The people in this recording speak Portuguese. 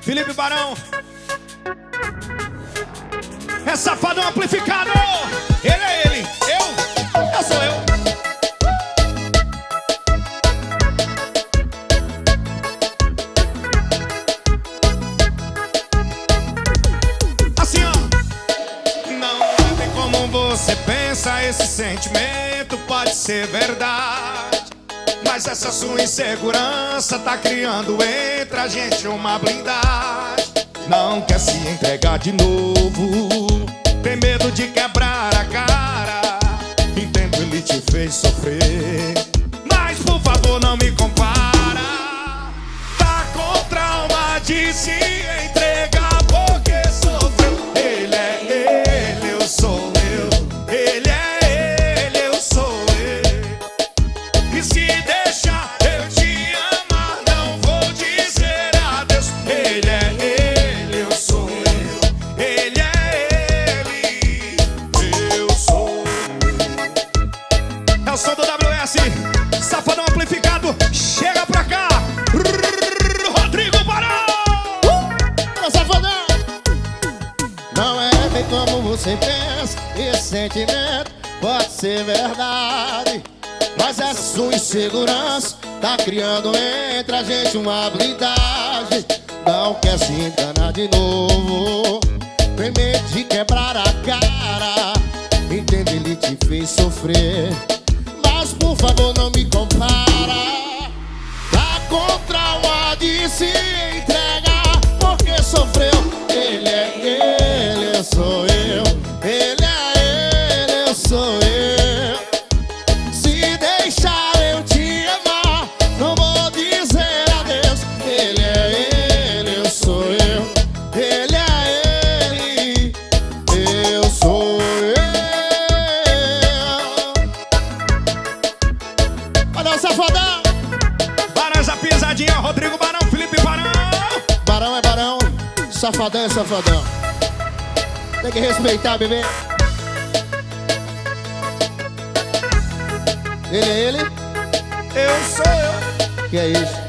Felipe Barão. É Safadão amplificado. Ele é ele, eu sou eu. Assim, ó. Não tem como você pensa, esse sentimento pode ser verdade, mas essa sua insegurança tá criando entre a gente uma blindagem. Não quer se entregar de novo, tem medo de quebrar a cara. Entendo, ele te fez sofrer, mas por favor não me compara. Tá com trauma de se entregar porque sofreu. Ele é ele, eu sou eu. Ele é ele, eu sou eu. E se deixar eu te amar, não vou dizer adeus. Ele é ele, eu sou eu. Ele é ele, eu sou eu. É o som do WS, Safadão amplificado. Chega pra cá, Rodrigo Barão. Safadão! Não é bem como você pensa, esse sentimento pode ser verdade, mas essa sua insegurança tá criando entre a gente uma blindagem. Não quer se enganar de novo, tem medo de quebrar a cara. Entende, ele te fez sofrer, mas por favor não me compara. Tá com trauma de se entregar porque sofreu. Ele é ele, eu sou eu. Ele é ele, eu sou eu. Se deixar eu te amar, não vou dizer adeus. Ele é ele, eu sou eu. Ele é ele, eu sou eu. Olha o Safadão! Barão, essa pisadinha, Rodrigo Barão, Felipe Barão. Barão é barão, Safadão é safadão. Tem que respeitar, bebê. Ele é ele, Eu sou eu. que é isso?